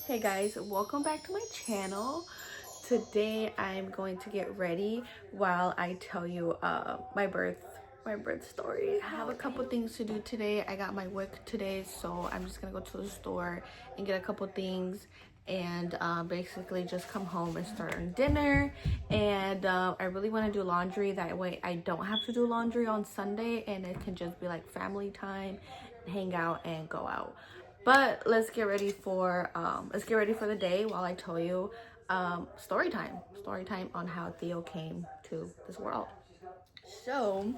Hey guys, welcome back to my channel. Today I'm going to get ready while I tell you my birth story. I have a couple things to do today. I got my work today, so I'm just gonna go to the store and get a couple things and basically just come home and start on dinner. And I really want to do laundry, that way I don't have to do laundry on Sunday and it can just be like family time, hang out and go out. But let's get ready for the day while I tell you story time on how Theo came to this world. So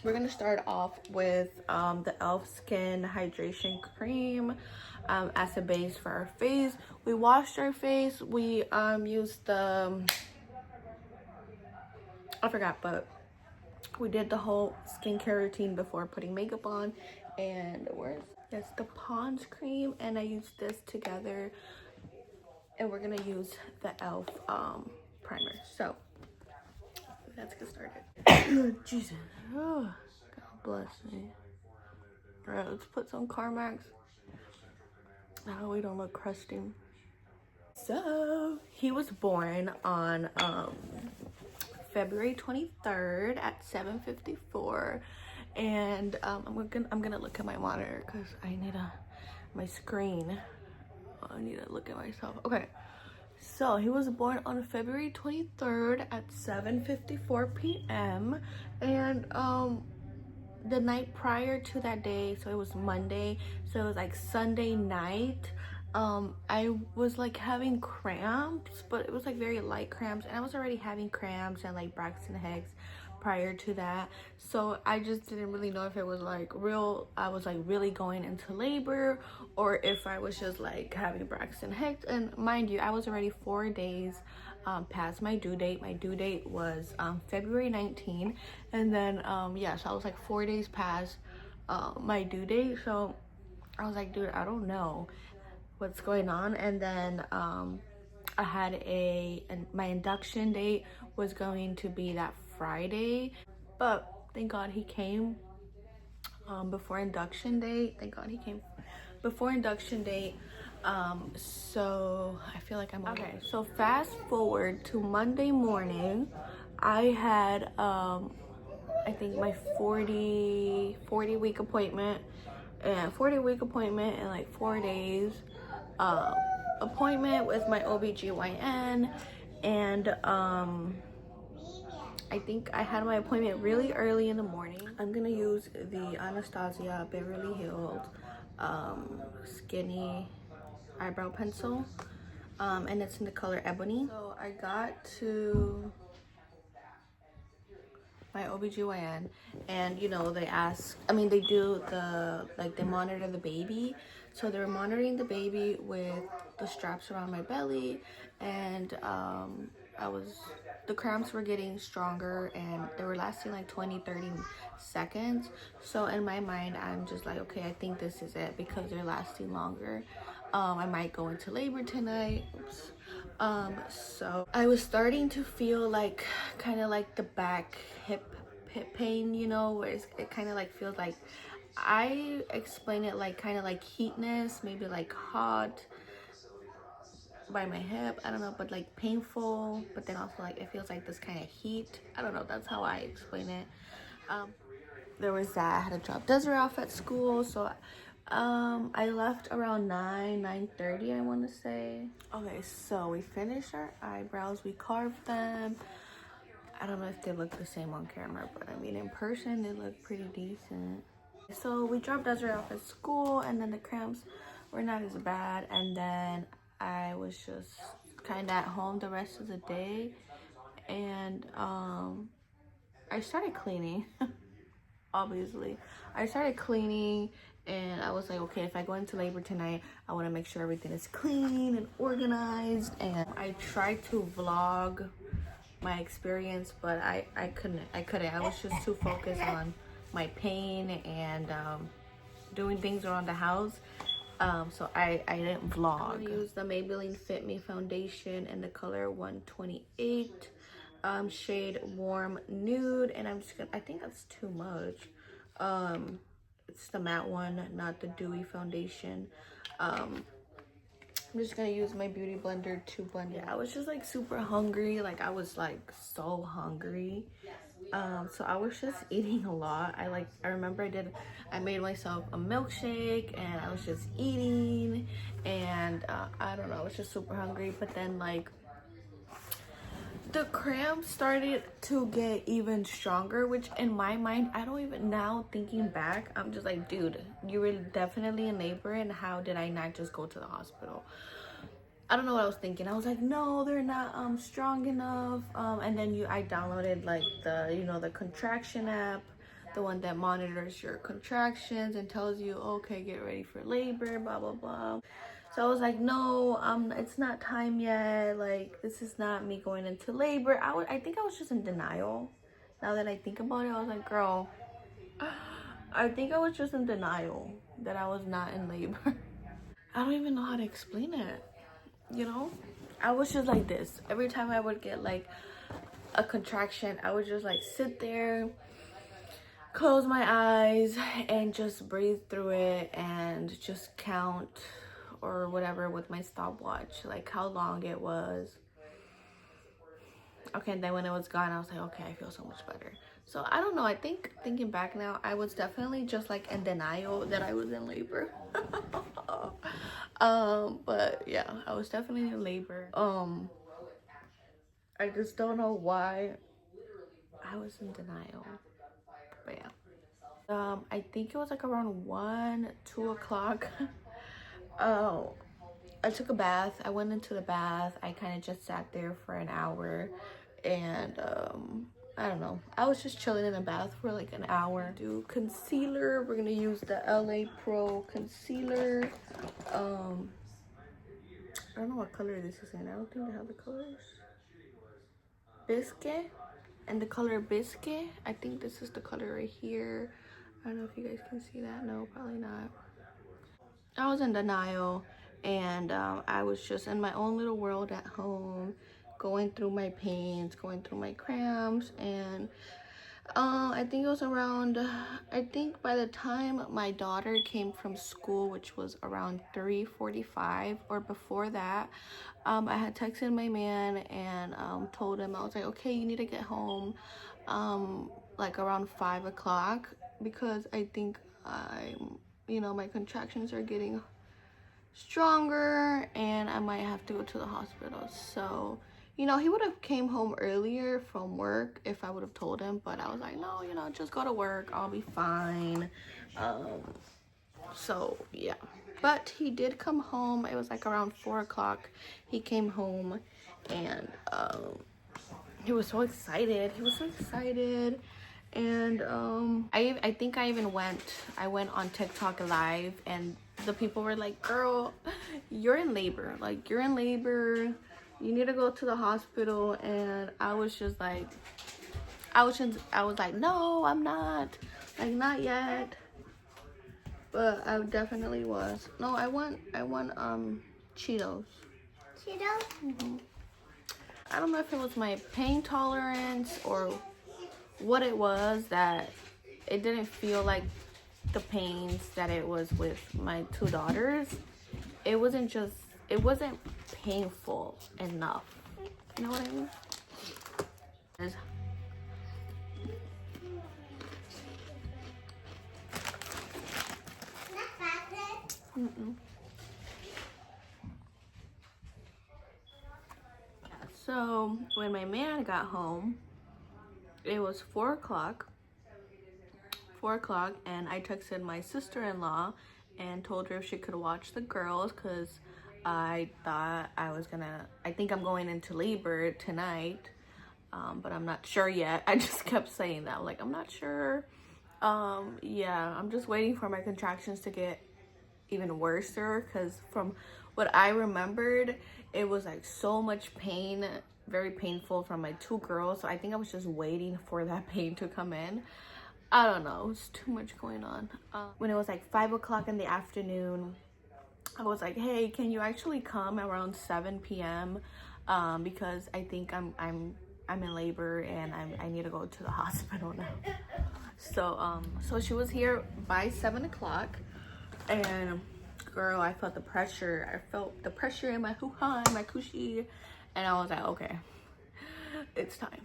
we're gonna start off with the Elf Skin Hydration Cream as a base for our face. We washed our face. We used the I forgot, but we did the whole skincare routine before putting makeup on. And that's the Pond's cream, and I used this together, and we're gonna use the Elf primer. So let's get started. Jesus, oh, God bless me. All right, let's put some Carmax. Oh, we don't look crusty. So he was born on February 23rd at 7:54, and I'm gonna look at my monitor because I need my screen. I need to look at myself. Okay, so he was born on February 23rd at 7:54 p.m. and the night prior to that day, so it was Monday, so it was like Sunday night, I was like having cramps, but it was like very light cramps, and I was already having cramps and like Braxton Hicks prior to that, so I just didn't really know if it was like I was like really going into labor, or if I was just like having Braxton Hicks. And mind you, I was already 4 days past my due date. My due date was February 19th, and then yeah, so I was like 4 days past my due date. So I was like, dude, I don't know what's going on. And then I had my induction date was going to be that Friday, but thank God he came before induction date. Thank God he came before induction date. So I feel like I'm okay. So fast forward to Monday morning, I had I think my 40 week appointment, and 40-week appointment in like 4 days. Appointment with my OBGYN, and I think I had my appointment really early in the morning. I'm gonna use the Anastasia Beverly Hills skinny eyebrow pencil, and it's in the color Ebony. So I got to my OBGYN, and you know, they do they monitor the baby. So they were monitoring the baby with the straps around my belly, and the cramps were getting stronger, and they were lasting like 20-30 seconds. So in my mind, I'm just like, okay, I think this is it, because they're lasting longer. I might go into labor tonight. Oops. So I was starting to feel like kind of like the back hip pain, you know, where it kind of like feels like, I explain it like kind of like heatness, maybe like hot by my hip, I don't know, but like painful, but then also like it feels like this kind of heat. I don't know, that's how I explain it. There was that. I had to drop Desiree off at school, so I left around 9:30, I want to say. Okay, so we finished our eyebrows, we carved them. I don't know if they look the same on camera, but I mean in person they look pretty decent. So we dropped Desiree off at school, and then the cramps were not as bad, and then I was just kind of at home the rest of the day, and I started cleaning. Obviously I started cleaning, and I was like, okay, if I go into labor tonight, I want to make sure everything is clean and organized. And I tried to vlog my experience, but I couldn't. I was just too focused on my pain and doing things around the house, so I didn't vlog. I'm gonna use the Maybelline Fit Me foundation in the color 128, shade Warm Nude, and I think that's too much. It's the matte one, not the dewy foundation. I'm just gonna use my beauty blender to blend it. I was just like super hungry. Like I was like so hungry. So I was just eating a lot. I remember I made myself a milkshake and I was just eating, and I don't know, I was just super hungry. But then like the cramps started to get even stronger, which in my mind, I don't even, now thinking back, I'm just like, dude, you were definitely in labor, and how did I not just go to the hospital? I don't know what I was thinking. I was like, no, they're not strong enough. And then I downloaded like the contraction app, the one that monitors your contractions and tells you, okay, get ready for labor, blah blah blah. So I was like, no, it's not time yet. Like, this is not me going into labor. I think I was just in denial. Now that I think about it, I was like, girl, I think I was just in denial that I was not in labor. I don't even know how to explain it. I was just like this. Every time I would get like a contraction, I would just like sit there, close my eyes, and just breathe through it and just count or whatever with my stopwatch, like how long it was. Okay, and then when it was gone, I was like, okay, I feel so much better. So I don't know, I think thinking back now, I was definitely just like in denial that I was in labor. But yeah, I was definitely in labor. I just don't know why I was in denial. But yeah. I think it was like around 1, 2 o'clock. Oh, I took a bath. I went into the bath. I kind of just sat there for an hour, and I don't know. I was just chilling in the bath for like an hour. Do concealer. We're gonna use the LA Pro concealer. I don't know what color this is in. I don't think they have the colors. Biscuit, and the color Biscuit. I think this is the color right here. I don't know if you guys can see that. No, probably not. I was in denial, and I was just in my own little world at home, going through my pains, going through my cramps. And I think it was around, I think by the time my daughter came from school, which was around 3:45, or before that, I had texted my man and told him, I was like, okay, you need to get home like around 5 o'clock, because I think my contractions are getting stronger and I might have to go to the hospital. So he would have came home earlier from work if I would have told him, but I was like, no, just go to work, I'll be fine. So yeah, but he did come home. It was like around 4 o'clock he came home, and he was so excited. And I think I went on TikTok live, and the people were like, girl, you're in labor, like you're in labor, you need to go to the hospital. And I was just like, I was like, no, I'm not, like not yet. But I definitely was. No, I want Cheetos. Mm-hmm. I don't know if it was my pain tolerance or what it was, that it didn't feel like the pains that it was with my 2 daughters. It wasn't painful enough. You know what I mean? Mm-mm. So when my man got home, it was 4 o'clock, and I texted my sister-in-law and told her if she could watch the girls, because I thought I think I'm going into labor tonight, but I'm not sure yet. I just kept saying that, like, I'm not sure. Yeah, I'm just waiting for my contractions to get even worse, because from what I remembered, it was like so much pain, very painful from my 2 girls. So I think I was just waiting for that pain to come in. I don't know, it's too much going on. When it was like 5 o'clock in the afternoon, I was like, hey, can you actually come around 7 p.m. Because I think I'm in labor and I need to go to the hospital now. So she was here by 7 o'clock, and girl, I felt the pressure. I felt the pressure in my hoo-ha, my coochie, and I was like, okay, it's time.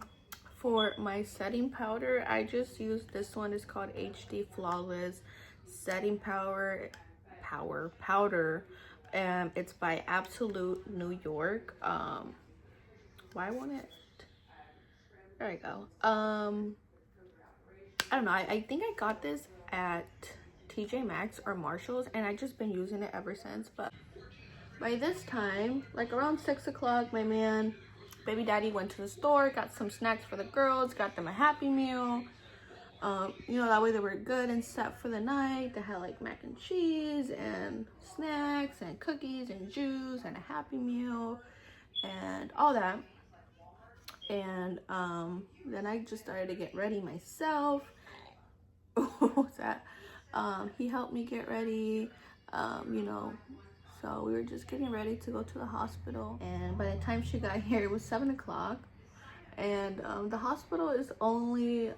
For my setting powder, I just used this one. It's called HD Flawless Setting Powder. It's by Absolute New York. Why won't it? There we go. I don't know. I think I got this at TJ Maxx or Marshall's, and I just been using it ever since. But by this time, like around 6 o'clock, my man, baby daddy, went to the store, got some snacks for the girls, got them a Happy Meal. You know, that way they were good and set for the night. They had like mac and cheese and snacks and cookies and juice and a Happy Meal and all that. And then I just started to get ready myself. What's that? He helped me get ready, you know, so we were just getting ready to go to the hospital. And by the time she got here, it was 7 o'clock. And the hospital is only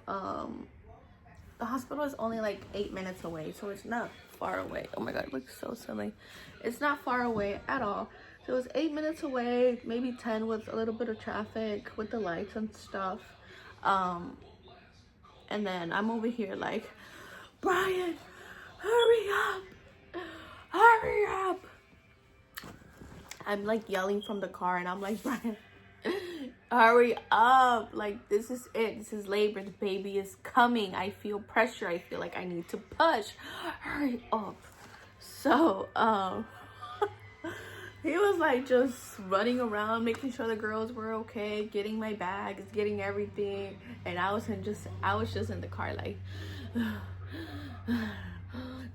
like 8 minutes away, so it's not far away. Oh my god, it looks so silly. It's not far away at all. So it was 8 minutes away, maybe 10 with a little bit of traffic with the lights and stuff. And then I'm over here like, Brian, hurry up, hurry up. I'm like yelling from the car, and I'm like, Brian, hurry up. Like, this is it. This is labor. The baby is coming. I feel pressure. I feel like I need to push. Hurry up. So, he was like just running around, making sure the girls were okay, getting my bags, getting everything. And I was just in the car like,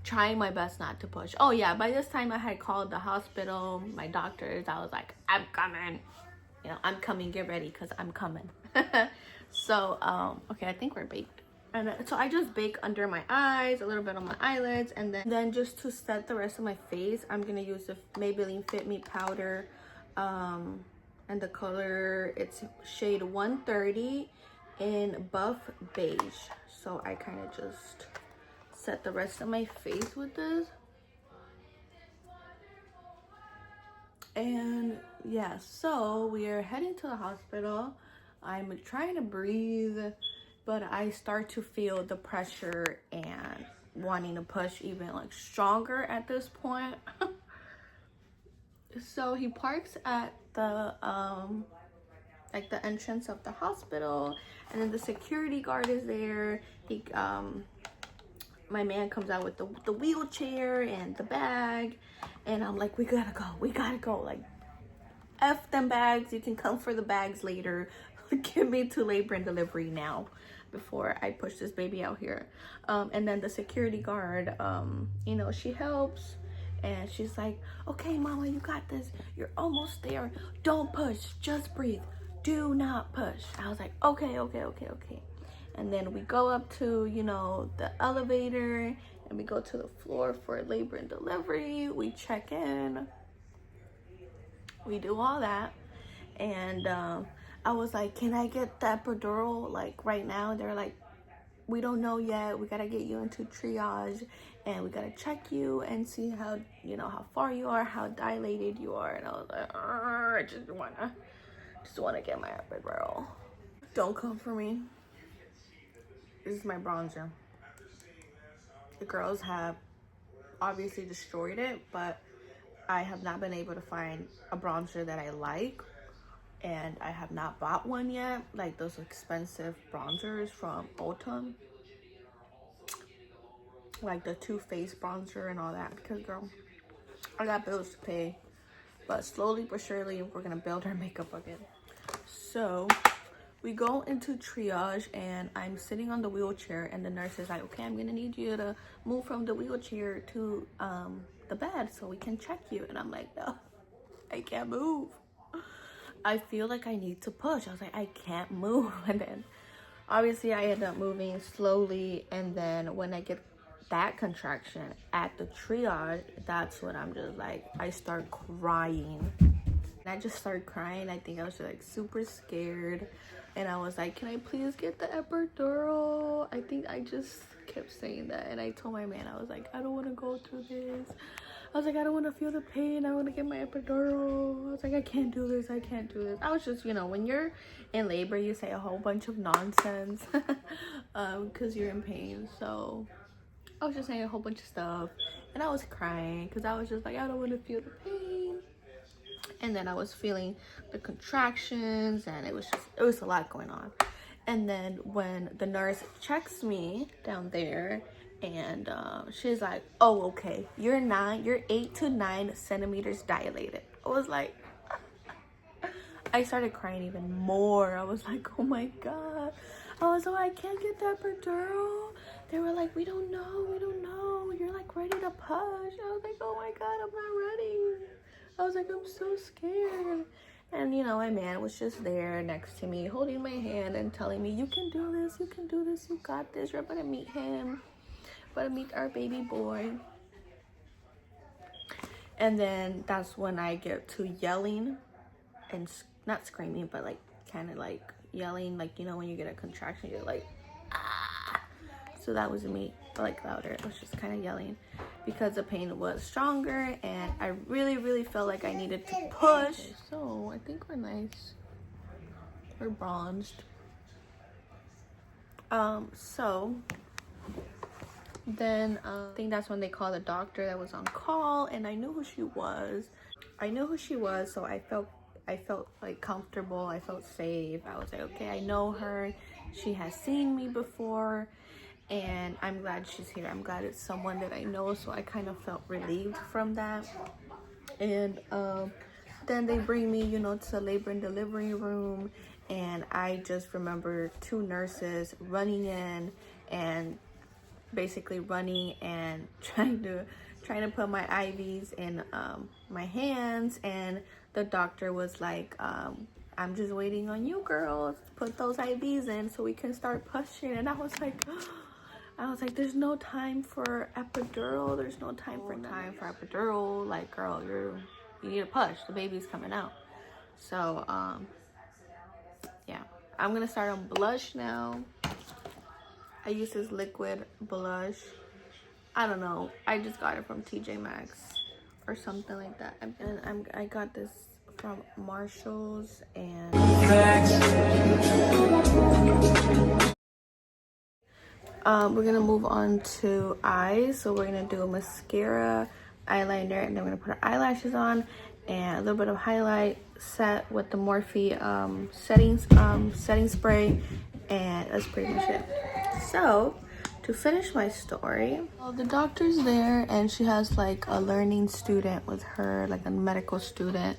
trying my best not to push. Oh yeah, by this time I had called the hospital, my doctors. I was like, I'm coming. You know, I'm coming, get ready, because I'm coming. So, okay, I think we're baked. And so I just bake under my eyes, a little bit on my eyelids, and then just to set the rest of my face, I'm gonna use the Maybelline Fit Me powder, and the color, it's shade 130 in buff beige. So I kind of just set the rest of my face with this. And yeah, so we are heading to the hospital. I'm trying to breathe, but I start to feel the pressure and wanting to push even like stronger at this point. So he parks at the like the entrance of the hospital, and then the security guard is there. He my man comes out with the wheelchair and the bag, and I'm like, we gotta go, like, F them bags, you can come for the bags later. Get me to labor and delivery now before I push this baby out here. And then the security guard, you know, she helps, and she's like, okay, mama, you got this, you're almost there, don't push, just breathe, do not push. I was like, okay. And then we go up to, you know, the elevator, and we go to the floor for labor and delivery. We check in, we do all that. And I was like, can I get the epidural like right now? They're like, we don't know yet, we gotta get you into triage, and we gotta check you and see how, you know, how far you are, how dilated you are. And I was like, I just wanna get my epidural. Don't come for me. This is my bronzer. The girls have obviously destroyed it, but I have not been able to find a bronzer that I like, and I have not bought one yet, like those expensive bronzers from Ulta, like the Too Faced bronzer and all that, because girl, I got bills to pay. But slowly but surely we're gonna build our makeup again. So we go into triage, and I'm sitting on the wheelchair, and the nurse is like, okay, I'm gonna need you to move from the wheelchair to the bed so we can check you. And I'm like, no, I can't move. I feel like I need to push. I was like, I can't move. And then obviously I end up moving slowly, and then when I get that contraction at the triage, that's when I'm just like, I start crying. And I just started crying. I think I was just like super scared, and I was like, can I please get the epidural? I think I just kept saying that, and I told my man, I was like, I don't want to go through this. I was like, I don't want to feel the pain. I want to get my epidural. I was like, I can't do this. I can't do this. I was just, you know, when you're in labor, you say a whole bunch of nonsense because you're in pain. So I was just saying a whole bunch of stuff. And I was crying because I was just like, I don't want to feel the pain. And then I was feeling the contractions, and it was a lot going on. And then when the nurse checks me down there, and she's like, oh, okay, you're 8 to 9 centimeters dilated. I was like, I started crying even more. I was like, oh my God. I was like, I can't get that epidural. They were like, we don't know. You're like ready to push. I was like, oh my God, I'm not ready. I was like, I'm so scared. And you know, my man was just there next to me, holding my hand and telling me, you can do this, you got this, you're gonna meet him, gonna meet our baby boy. And then that's when I get to yelling, and not screaming, but like kind of like yelling, like, you know, when you get a contraction, you're like, ah. So that was me, but like louder. It was just kind of yelling because the pain was stronger, and I really felt like I needed to push. Okay, so I think we're nice. We're bronzed. So then I think that's when they called the doctor that was on call, and I knew who she was. So I felt like comfortable. I felt safe. I was like, okay, I know her. She has seen me before, and I'm glad she's here. I'm glad it's someone that I know, so I kind of felt relieved from that. And then they bring me, you know, to the labor and delivery room, and I just remember 2 nurses running in and basically running and trying to put my IVs in my hands, and the doctor was like, I'm just waiting on you girls to put those IVs in so we can start pushing. And I was like, there's no time for epidural. There's no time for epidural. Like, girl, you need to push. The baby's coming out. So, yeah. I'm going to start on blush now. I use this liquid blush. I don't know. I just got it from TJ Maxx or something like that. And I got this from Marshall's, and we're gonna move on to eyes. So we're gonna do a mascara, eyeliner, and then we're gonna put our eyelashes on and a little bit of highlight set with the Morphe setting spray, and that's pretty much it. So to finish my story, well, the doctor's there, and she has like a learning student with her, like a medical student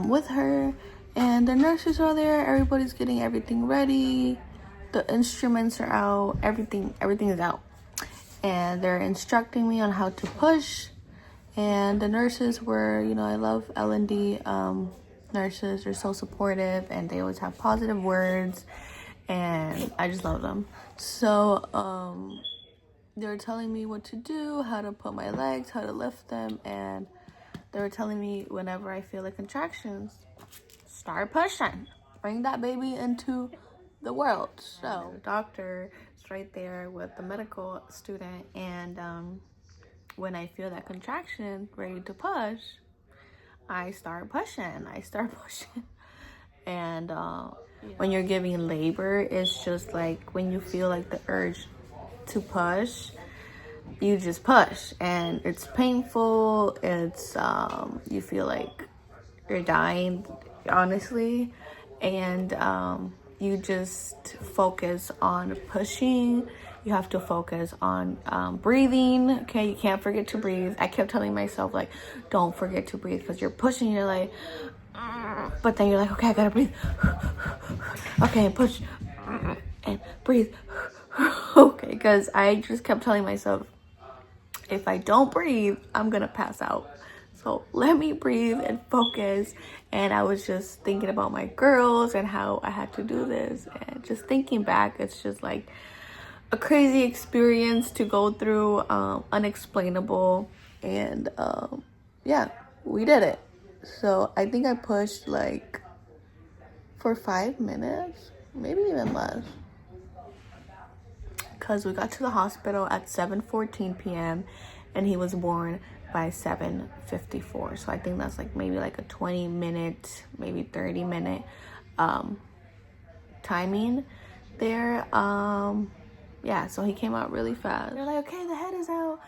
with her, and the nurses are there. Everybody's getting everything ready. The instruments are out. Everything is out, and they're instructing me on how to push. And the nurses were, you know, I love L&D nurses. They're so supportive, and they always have positive words, and I just love them. So they were telling me what to do, how to put my legs, how to lift them, and they were telling me whenever I feel the contractions, start pushing, bring that baby into the world. So the doctor is right there with the medical student, and when I feel that contraction ready to push, I start pushing. And when you're giving labor, it's just like when you feel like the urge to push, you just push, and it's painful. It's you feel like you're dying, honestly, and you just focus on pushing. You have to focus on breathing. Okay, you can't forget to breathe. I kept telling myself, like, don't forget to breathe, because you're pushing, you're like, but then you're like, okay, I gotta breathe. Okay, and push and breathe. Okay, because I just kept telling myself, if I don't breathe, I'm gonna pass out. So let me breathe and focus. And I was just thinking about my girls and how I had to do this. And just thinking back, it's just like a crazy experience to go through, unexplainable. And yeah, we did it. So I think I pushed like for 5 minutes, maybe even less. Because we got to the hospital at 7:14 p.m. and he was born by 7:54. So I think that's like maybe like a 20-minute, maybe 30-minute timing there. Yeah, so he came out really fast. They're like, okay, the head is out,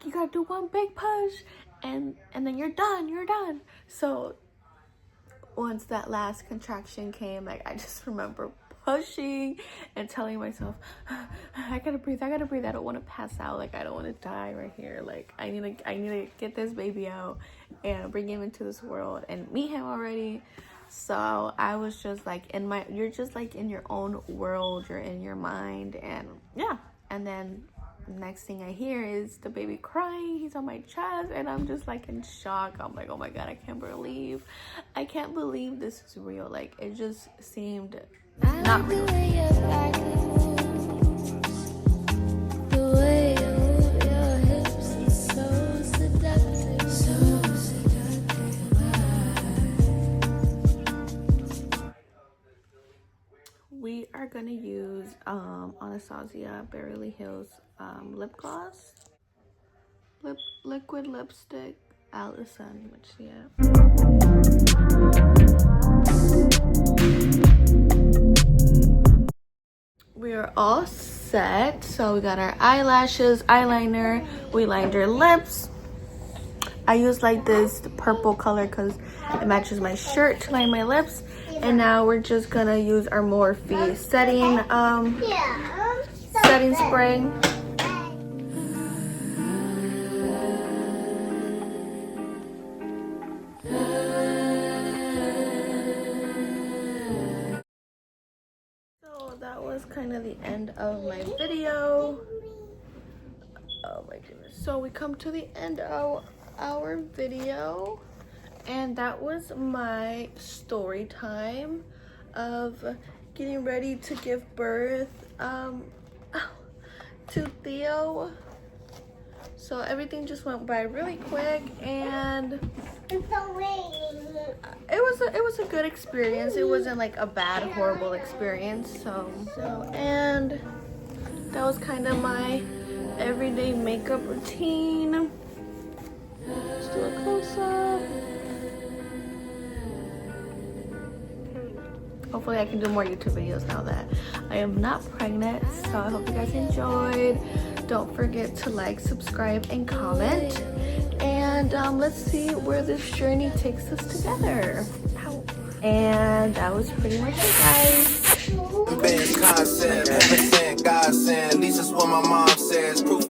you gotta do one big push and then you're done. So once that last contraction came, like I just remember pushing and telling myself, I gotta breathe, I don't want to pass out, like I don't want to die right here, like I need to get this baby out and bring him into this world and meet him already. So I was just like you're just like in your own world, you're in your mind, and yeah. And then next thing I hear is the baby crying, he's on my chest, and I'm just like in shock. I'm like, oh my god, I can't believe this is real. Like it just seemed not real. We are gonna use Anastasia Beverly Hills lip gloss, liquid lipstick, Allison, which yeah. We are all set. So we got our eyelashes, eyeliner, we lined our lips. I use like this purple color because it matches my shirt to line my lips. And now we're just gonna use our Morphe setting spray. So that was kind of the end of my video. Oh my goodness. So we come to the end of our video, and that was my story time of getting ready to give birth to Theo. So everything just went by really quick, and it was a good experience. It wasn't like a bad, horrible experience. So and that was kind of my everyday makeup routine. Let's do a close-up. Hopefully I can do more YouTube videos now that I am not pregnant. So I hope you guys enjoyed. Don't forget to like, subscribe, and comment. And let's see where this journey takes us together. Ow. And that was pretty much it, guys. Been constant, everything God sent. At least that's what my mom says. Proof